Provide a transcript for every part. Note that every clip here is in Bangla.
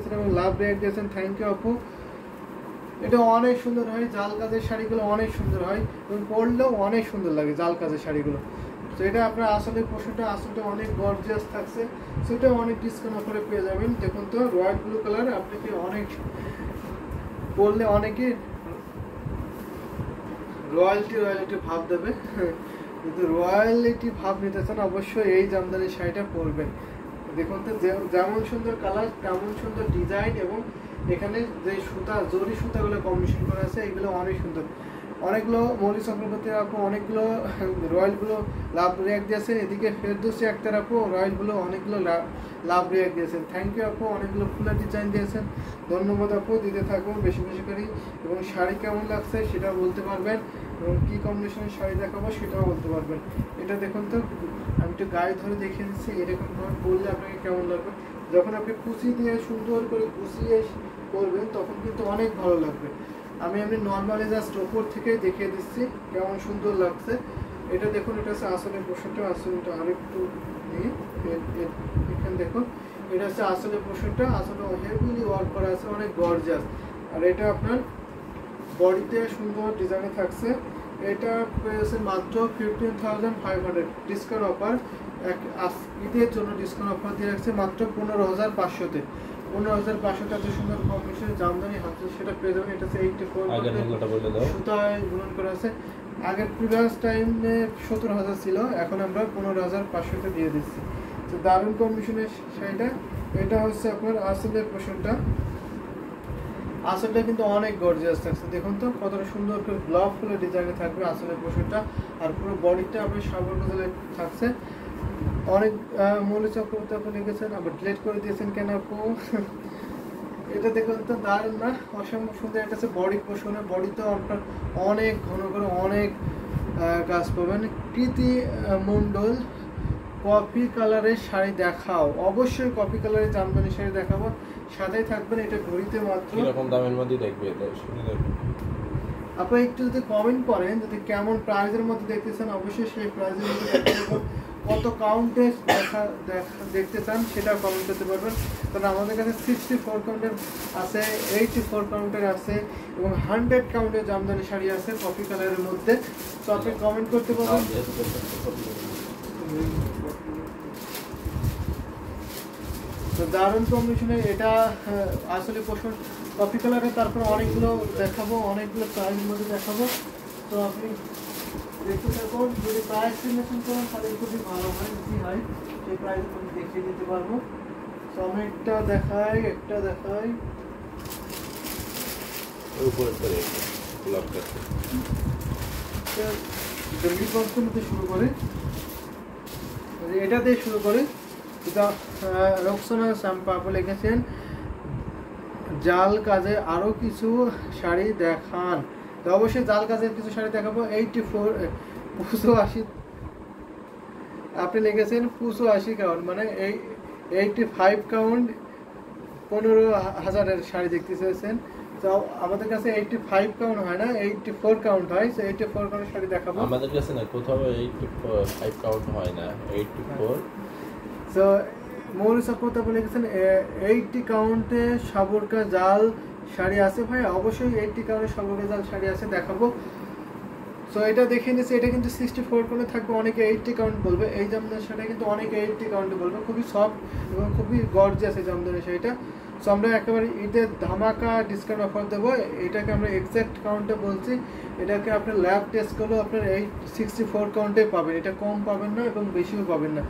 লিখেছেন এবং লাভ রিঅ্যাক্ট দিয়েছেন, থ্যাংক ইউ আপু। এটা অনেক সুন্দর হয়, জাল কাজের শাড়িগুলো অনেক সুন্দর হয় এবং পরলেও অনেক সুন্দর লাগে জাল কাজের শাড়িগুলো। তো এটা আপনার আসলে পোশাকটা আসলে অনেক গর্জিয়াস থাকছে, সেটা অনেক ডিসকাউন্ট অফারে পেয়ে যাবেন। দেখুন তো রয়্যাল ব্লু কালার, আপনাকে অনেক পরলে অনেকে রয়্যালিটি ভাব দেবে, কিন্তু রয়্যালিটি ভাব নিতে চান অবশ্যই এই জামদানি শাড়িটা পরবেন। দেখুন তো যেমন সুন্দর কালার তেমন সুন্দর ডিজাইন, এবং এখানে যে সুতা জরি সুতাগুলো কম্বিনেশন করা আছে এগুলো অনেক সুন্দর। অনেকগুলো মৌলি চক্রবর্তী আপু অনেকগুলো রয়্যালগুলো লাভ রিঅ্যাক্ট দিয়েছেন, এদিকে ফেরদৌসী আক্তার আপু রয়্যালগুলো অনেকগুলো লাভ রিঅ্যাক্ট দিয়েছেন, থ্যাংক ইউ আপু। অনেকগুলো ফুলের ডিজাইন দিয়েছেন, ধন্যবাদ আপু, দিতে থাকুন বেশি বেশি করে। এবং শাড়ি কেমন লাগছে সেটাও বলতে পারবেন, এবং কী কম্বিনেশনের শাড়ি দেখাবো সেটাও বলতে পারবেন। এটা দেখুন তো, আমি একটু গায়ে ধরে দেখিয়ে দিচ্ছি, এরকমভাবে পরলে আপনাকে কেমন লাগবে। যখন আপনি কুচি দিয়ে সুন্দর করে গুছিয়ে করবেন তখন কিন্তু অনেক ভালো লাগবে। আমি নর্মালি জাস্ট ওপর থেকে দেখিয়ে দিচ্ছি কেমন সুন্দর লাগছে। এটা দেখুন, এটা হচ্ছে আসলে পোশাকটা, আসলটা আরেকটু নিয়ে এখানে দেখুন, এটা হচ্ছে আসলে পোশাকটা, আসলে হেভিলি ওয়ার্ক করা আছে, অনেক গর্জিয়াস। আর এটা আপনার বডিতে সুন্দর ডিজাইনে থাকছে। এটা পেয়েছে মাত্র 15,500 ডিসকাউন্ট অফার, ঈদের জন্য ডিসকাউন্ট অফার দিয়ে রাখছে মাত্র 15,500-তে। 15,500 এত সুন্দর কম্বিনেশনের জামদানি হাতে সেটা পেয়ে যাবেন। এটা হচ্ছে 84 সুতায় বুনন করা আছে। আগের প্রিভিয়াস টাইমে 17,000 ছিল, এখন আমরা 15,500-তে দিয়ে দিচ্ছি। তো দারুণ কম্বিনেশনের শাড়িটা। এটা হচ্ছে আপনার আসলের পোশাকটা, আসলটা কিন্তু অনেক গর্জিয়াস থাকছে। দেখুন তো কতটা সুন্দর করে ব্লক ফুলের ডিজাইনে থাকবে আসলের পোশাকটা, আর পুরো বডিটা আপনার সাবর গজলে থাকছে। অনেক মৌলি চক্রবর্তী আপনি লিখেছেন, আবার ডিলেট করে দিয়েছেন কেন আপু? এটা দেখুন তো দারুণ না, অসম্ভব সুন্দর। এটা হচ্ছে বডি পোষণে, বডিতেও আপনার অনেক ঘন করে অনেক কাজ পাবেন। কৃতি মণ্ডল, কফি কালারের শাড়ি দেখাও, অবশ্যই কফি কালারের জামদানি শাড়ি দেখাবো, সাথেই থাকবেন। এটা ঘড়িতে মাত্র এরকম দামের মধ্যে দেখবে, শুনে দেখবে। আপনি একটু যদি কমেন্ট করেন যদি কেমন প্রাইজের মধ্যে দেখতেছেন, অবশ্যই সেই প্রাইজের মধ্যে কত কাউন্টে দেখতে চান সেটা কমেন্ট করতে পারবেন। কারণ আমাদের কাছে 64 কাউন্টের আছে, 84 কাউন্টের আছে এবং 100 কাউন্টের জামদানি শাড়ি আছে কফি কালারের মধ্যে। তো আপনি কমেন্ট করতে পারবেন। তো দারুণ কম্বিনেশনের এটা আসলে পোষণ কফি কালারে। তারপর অনেকগুলো দেখাবো, অনেকগুলো প্রাইজের মধ্যে দেখাবো। তো আপনি দেখতে থাকুন, যদি প্রাইস সিলেকশন করেন তাহলে খুবই ভালো হয়, ইজি হয়, সেই প্রাইস আমি দেখিয়ে দিতে পারবো। তো আমি একটা দেখাই শুরু করে, এটা দিয়ে শুরু করে। রক্সনা শ্যাম্পাপু লিখেছেন জাল কাজে আরো কিছু শাড়ি দেখান। তো অবশ্যই জাল কাজের কিছু শাড়ি দেখাবো। 85 আপনি লিখেছেন 85 কাউন্ট, মানে 85 কাউন্ট 15,000-এর শাড়ি দেখতে চেয়েছেন। তো আমাদের কাছে 85 কাউন্ট হয় না, 84 কাউন্ট হয়। তো 84 কাউন্টের শাড়ি দেখাবো। আমাদের কাছে না, কোথাও 85 কাউন্ট হয় না, 84। তো মৌলি চক্রবর্তী আপনি লিখেছেন 80 কাউন্টে সাবরকা জাল শাড়ি আছে। ভাই অবশ্যই 80 কাউন্টে সাবরকা জাল শাড়ি আছে, দেখাবো। সো এটা দেখে নিচ্ছি, এটা কিন্তু 64 কাউন্টে থাকবে, অনেকে 80 কাউন্ট বলবে। এই জামদানি শাড়িটা কিন্তু অনেকে 80 কাউন্টে বলবে, খুবই সফট এবং খুবই গর্জিয়াস এই জামদানি শাড়িটা। সো আমরা একেবারে ঈদের ধামাকা ডিসকাউন্ট অফার দেবো। এটাকে আমরা এক্স্যাক্ট কাউন্টে বলছি, এটাকে আপনার ল্যাব টেস্ট করলেও আপনার 64 কাউন্টে পাবেন, এটা কম পাবেন না এবং বেশিও পাবেন না।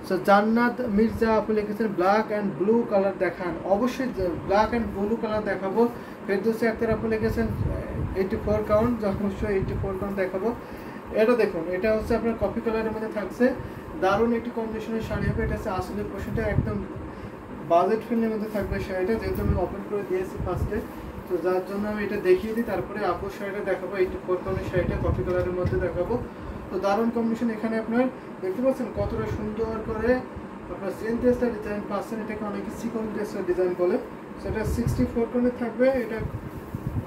সো জান্নাত মির্জা আপনি লিখেছেন ব্ল্যাক অ্যান্ড ব্লু কালার দেখান, অবশ্যই ব্ল্যাক অ্যান্ড ব্লু কালার দেখাবো। ফেরদৌসী আক্তার আপনি লিখেছেন 84 কাউন্ট, অবশ্যই 84 কাউন্ট দেখাবো। এটা দেখুন, এটা হচ্ছে আপনার কফি কালারের মধ্যে থাকছে, দারুণ একটি কম্বিনেশনের শাড়ি হবে। এটা হচ্ছে আসলে পোশাকটা একদম বাজেট ফ্রেন্ডের মধ্যে থাকবে শাড়িটা, যেহেতু আমি ওপেন করে দিয়েছি ফার্স্টে, তো যার জন্য আমি এটা দেখিয়ে দিই, তারপরে আপুর শাড়িটা দেখাবো। 84 কাউন্টের শাড়িটা কফি কালারের মধ্যে দেখাবো। তো দারুণ কম্বিনেশন। এখানে আপনার দেখতে পাচ্ছেন কতটা সুন্দর করে আপনার চেন টেস্টার ডিজাইন পাচ্ছেন, এটাকে অনেকে সিকোয়েন্স টেস্টার ডিজাইন বলে। সেটা 64 কাউন্টে থাকবে। এটা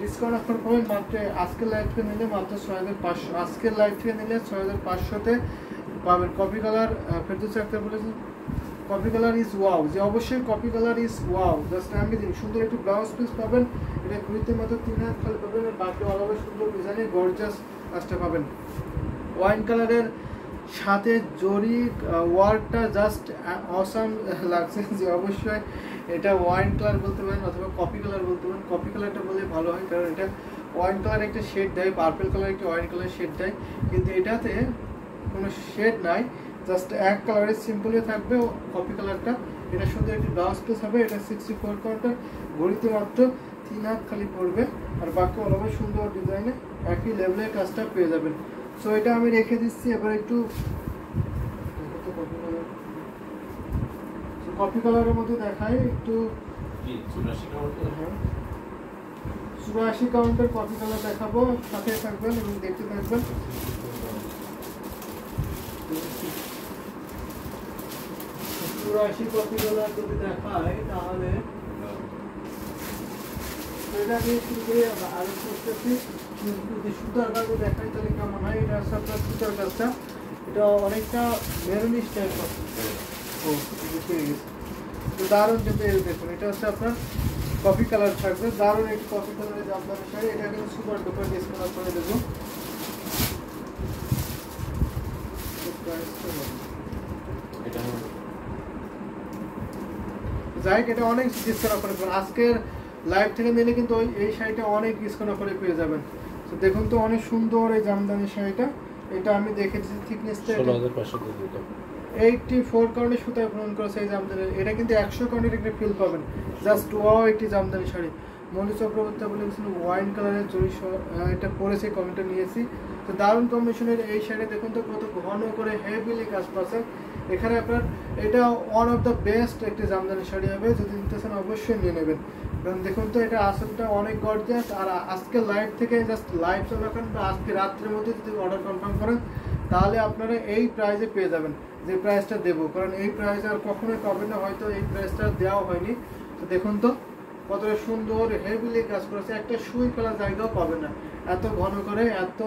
ডিসকাউন্ট অফার পাবেন মাত্র আজকের লাইভ থেকে নিলে মাত্র 6,500, আজকের লাইভ থেকে নিলে 6,500-তে পাবেন। কফি কালার ফেরদৌসী আক্তার বলেছেন কপি কালার ইজ ওয়াও, যে অবশ্যই copy colour is wow, just amazing. সুন্দর একটু ব্লাউজ পিস পাবেন, এটা ঘুরিতে মাত্র 3 হাত খালি পাবেন, আর বাকি অল ওভার সুন্দর ডিজাইনে গর্জাস কাজটা পাবেন। ওয়াইন কালারের সাথে জরি ওয়ার্কটা জাস্ট অসাম লাগছে, যে অবশ্যই এটা ওয়াইন কালার বলতে পারেন অথবা কপি কালার বলতে পারেন। কপি কালারটা বললে ভালো হয়, কারণ এটা ওয়াইন কালার একটা শেড দেয়, পার্পল কালার একটা ওয়াইন কালার শেড দেয়, কিন্তু এটাতে কোনো শেড নাই, জাস্ট এক কালারের সিম্পলি থাকবে কপি কালারটা। এটা সুন্দর একটি ব্লাউজ পিস হবে, এটা 64 কাউন্টার, ঘড়িতে মাত্র 3 হাত খালি পড়বে, আর বাকি অল ওভার সুন্দর ডিজাইনে একই লেভেলের কাজটা পেয়ে যাবেন। সো এটা আমি রেখে দিচ্ছি। এবার একটু কপি কালারের মধ্যে দেখাই একটু, 84 কাউন্টের কপি কালার দেখাবো, সাথে থাকবেন এবং দেখতে থাকবেন। 84 কপি কালার যদি দেখায় তাহলে এটা দিয়ে শুরু করে আরো করতেছি। যদি সুতার কাজও দেখাই তাহলে কেমন হয়, এটা হচ্ছে আপনার সুতার কাজটা, এটা অনেকটা মেরুনিশ টাইপ আছে। ও পেয়ে গেছে, তো দারুণ কিন্তু দেখুন, এটা হচ্ছে আপনার কফি কালার থাকবে, দারুণ একটি কফি কালারের জামদানি শাড়ি। এটা কিন্তু সুপার ডুপার ডিসকাউন্ট করে দেবো। যাই এটা অনেক ডিসকাউন্ট অফারে পাবেন, আজকের লাইভ থেকে নিলে কিন্তু এই শাড়িটা অনেক ডিসকাউন্ট অফারে পেয়ে যাবেন। তো দেখুন তো অনেক সুন্দর এই জামদানি শাড়িটা, এটা আমি দেখেছি থিকনেসটা 84 কাউন্টের সুতায় প্রমাণ করেছে এই জামদানি। এটা কিন্তু 100 কাউন্টের একটা ফিল পাবেন, জাস্ট ওয়াও একটি জামদানি শাড়ি। মনি চক্রবর্তী বলেছেন ওয়াইন কালারের জড়ি, এটা পরেছে, কমেন্টে নিয়েছি। তো দারুণ কম্বিনেশনের এই শাড়ি দেখুন তো কত ঘন করে হেভিলি কাজ পাচ্ছেন এখানে আপনার। এটা ওয়ান অফ দ্য বেস্ট একটি জামদানি শাড়ি হবে, যদি নিতেছেন অবশ্যই নিয়ে নেবেন। কারণ দেখুন তো এটা আসলটা অনেক গর্জিয়াস। আর আজকে লাইভ থেকে জাস্ট লাইভ চলাকালীন বা আজকে রাত্রের মধ্যে যদি অর্ডার কনফার্ম করেন তাহলে আপনারা এই প্রাইসে পেয়ে যাবেন, যে প্রাইসটা দেবো, কারণ এই প্রাইস আর কখনোই পাবেন না, হয়তো এই প্রাইসটা দেওয়া হয়নি। তো দেখুন তো কতটা সুন্দর হেভিলি কাজ করেছে, একটা সুই ফেলার জায়গাও পাবেন না, এত ঘন করে এত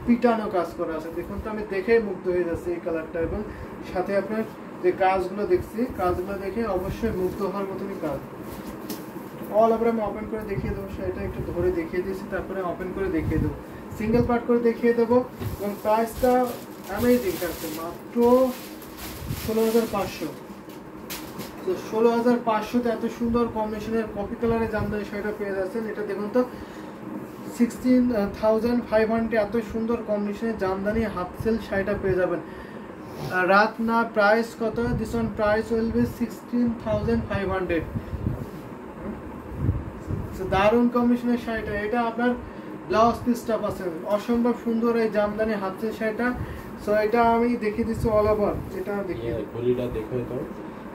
পিটানো কাজ করা আছে। দেখুন তো আমি দেখেই মুগ্ধ হয়ে যাচ্ছি এই কালারটা, এবং সাথে আপনার যে কাজগুলো দেখছি, কাজগুলো দেখে অবশ্যই মুগ্ধ হওয়ার মতনই কাজ। অল ওভার আমি ওপেন করে দেখিয়ে দেবো, সেটা একটু ধরে দেখিয়ে দিয়েছি, তারপরে ওপেন করে দেখিয়ে দেবো, সিঙ্গেল পার্ট করে দেখিয়ে দেবো। এবং প্রাইসটা অ্যামেজিং থাকছে, মাত্র 16,500। তো 16,500তে এত সুন্দর কম্বিনেশনের কপি কালারের জামদানি শাড়িটা পেয়ে যাচ্ছেন। এটা দেখুন তো 16,500 এত সুন্দর কম্বিনেশনের জামদানি হাফ সেল শাড়িটা পেয়ে যাবেন। রাত না প্রাইস কত, this one price will be 16,500। দারুণ কম্বিনেশনের শাড়িটা, এটা আপনার ব্লাউজ পিসটা পাচ্ছেন অসম্ভব সুন্দর এই জামদানি হাফ সেল শাড়িটা। সো এটা আমি দেখিয়ে দিচ্ছি অল ওভার, এটা দেখিয়ে ঘড়িটা দেখে তো,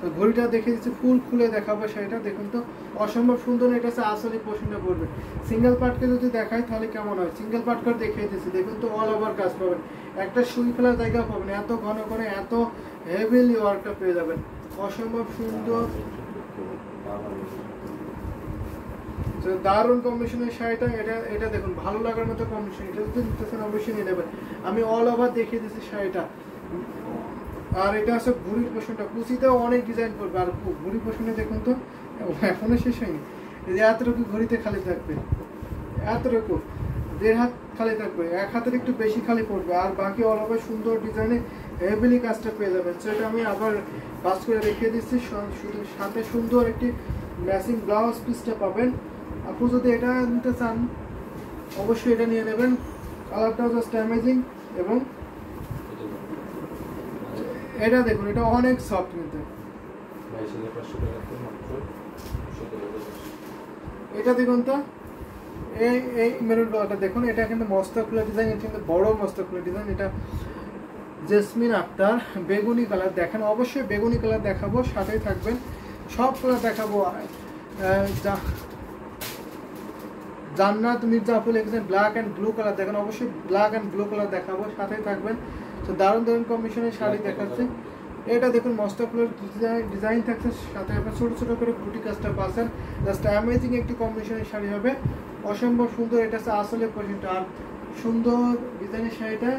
তো ঘড়িটা দেখে দিচ্ছি, ফুল খুলে দেখাবো শাড়িটা। দেখুন তো অসম্ভব সুন্দর, এটা হচ্ছে আসলে পছন্দ করবে। সিঙ্গেল পার্টকে যদি দেখাই তাহলে কেমন হয়, সিঙ্গেল পার্ট করে দেখিয়ে দিচ্ছি। দেখুন তো অল ওভার কাজ পাবেন, একটা সুই ফেলার জায়গা পাবেন, এত ঘন করে এত হেভিলি ওয়ার্কটা পেয়ে যাবেন, অসম্ভব সুন্দর। দারুণ কম্বিনেশনের শাড়িটা, এটা দেখুন ভালো লাগার মতো কম্বিনেশন, এটা যদি নিতেছেন অবশ্যই নিয়ে নেবেন। আমি অল ওভার দেখিয়ে দিচ্ছি শাড়িটা। আর এটা আছে ভুড়ির পোষণটা, কুচিতেও অনেক ডিজাইন করবে। আর ভুড়ি পোষণে দেখুন তো এখনো শেষ হয়নি, এতটুকু ঘড়িতে খালি থাকবে, এতটুকু 1.5 হাত খালি থাকবে, 1 হাতের একটু বেশি খালি পড়বে, আর বাকি অল ওভার সুন্দর ডিজাইনে হেভিলি কাজটা পেয়ে যাবেন। সেটা আমি আবার কাজ করে রেখে দিচ্ছি, সাথে সুন্দর একটি ম্যাচিং ব্লাউজ পিসটা পাবেন। আপনি যদি এটা নিতে চান অবশ্যই এটা নিয়ে নেবেন, কালারটাও জাস্ট অ্যামেজিং। এবং এটা দেখুন, এটা অনেক সফট, কিন্তু এটা দেখুন তো এই মেরুন কালারটা দেখুন, এটা কিন্তু মস্তকুলা ডিজাইন, এটা কিন্তু বড় মস্তকুলা ডিজাইন। এটা জেসমিন আক্তার বেগুনি কালার দেখেন, অবশ্যই বেগুনি কালার দেখাবো, সাথেই থাকবেন, সব কালার দেখাবো। জান্নাত মির্জাফুল লিখেছেন ব্ল্যাক অ্যান্ড ব্লু কালার দেখেন, অবশ্যই ব্ল্যাক অ্যান্ড ব্লু কালার দেখাবো, সাথেই থাকবেন। তো দারুণ দারুণ কম্বিনেশনের শাড়ি দেখাচ্ছে। এটা দেখুন মস্তকুলার ডিজাইন থাকছে, সাথে আপনার ছোটো ছোটো করে বুটি কাজটা পাচ্ছেন, জাস্ট অ্যামেজিং একটি কম্বিনেশনের শাড়ি হবে, অসম্ভব সুন্দর। এটা হচ্ছে আসলে পছন্দ, আর সুন্দর ডিজাইনের শাড়িটা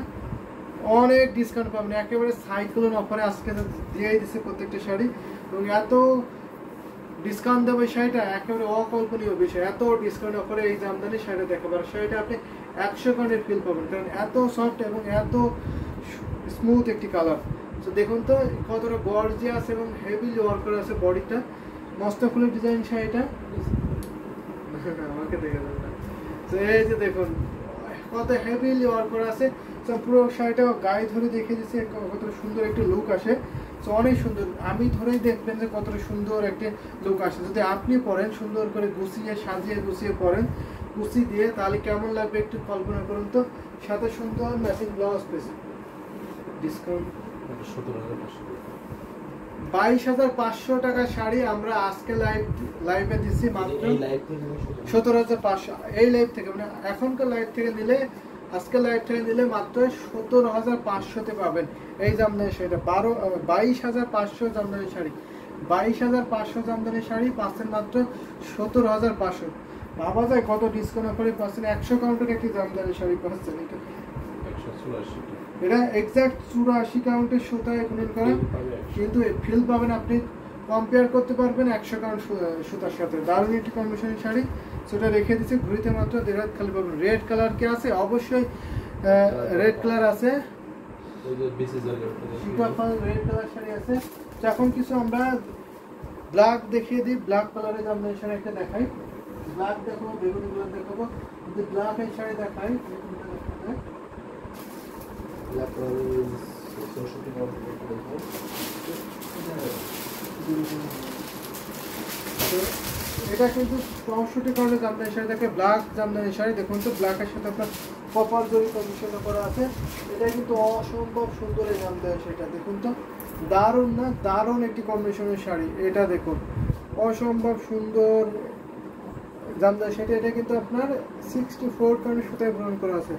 অনেক ডিসকাউন্ট পাবেন, একেবারে সাইক্লোন অফারে আজকে দিয়েই দিচ্ছে প্রত্যেকটা শাড়ি। এবং এত ডিসকাউন্ট দেবে শাড়িটা একেবারে অকল্পনীয় বিষয়। এত ডিসকাউন্ট অফারে এই জামদানি শাড়িটা দেখাবো, আর শাড়িটা আপনি 100 কাউন্টের ফিল পাবেন, কারণ এত সফট এবং এত স্মুথ একটি কালার। তো দেখুন তো কতটা গর্জিয়াস এবং হেভিলি ওয়ার্ক করা আছে বডিটা, মস্ত ফুলের ডিজাইন শাড়িটা। আমাকে দেখে দেবেন না। তো এই যে দেখুন কত হেভিলি ওয়ার্ক করা আছে। তো পুরো শাড়িটা গায়ে ধরে দেখে দিচ্ছে কতটা সুন্দর একটি লুক আসে। তো অনেক সুন্দর, আমি ধরেই দেখবেন যে কতটা সুন্দর একটি লুক আসে। যদি আপনি পরেন সুন্দর করে গুছিয়ে সাজিয়ে গুছিয়ে পরেন কুচি দিয়ে, তাহলে কেমন লাগবে একটু কল্পনা করুন তো। সাথে সুন্দর ম্যাচিং ব্লাউজ পিস। ডিসকাউন্ট 22,500 টাকার শাড়ি আমরা আজকে লাইভে দিচ্ছি মাত্র 17,500। এই লাইভ থেকে মানে এখনকার লাইভ থেকে নিলে, আজকের লাইভ থেকে নিলে মাত্র 17,500-তে পাবেন এই জামদানি শাড়িটা। 22,500 জামদানি শাড়ি, 22,500 জামদানি শাড়ি পাচ্ছেন মাত্র 17,500। ভাবা যায় কত ডিসকাউন্ট অফারে পাচ্ছেন। 100 কাউন্টের একটি জামদানি শাড়ি পাচ্ছেন। এটা এক্সাক্ট 84 কাউন্টের সুতায় বুনন করা, কিন্তু ফিল পাবেন আপনি কম্পেয়ার করতে পারবেন 100 কাউন্ট সুতার সাথে। দারুণ একটি কম্বিনেশন শাড়ি, সেটা রেখে দিচ্ছে ঘুরিতে মাত্র 1.5 হাত খালি পাবেন। রেড কালার কি আছে? অবশ্যই রেড কালার আছে, রেড কালার শাড়ি আছে। এখন কিছু আমরা ব্ল্যাক দেখিয়ে দিই, ব্ল্যাক কালারের জামদানি শাড়ি একটা দেখাই। ব্ল্যাক দেখাবো, বেগুনি কালার দেখাবো, যদি ব্ল্যাক এই শাড়ি দেখাই। এটা কিন্তু 64 কাউন্টের জামদানি শাড়ি দেখে, ব্ল্যাক জামদানি শাড়ি। দেখুন তো ব্ল্যাকের সাথে আপনার কপার জরি কমিশন করা আছে। এটা কিন্তু অসম্ভব সুন্দর এই জামদানি শাড়িটা। দেখুন তো দারুণ না? দারুণ একটি কম্বিনেশনের শাড়ি এটা। দেখুন অসম্ভব সুন্দর জামদানি শাড়ি। এটা কিন্তু আপনার 64 কাউন্টের সুতায় বুনন করা আছে।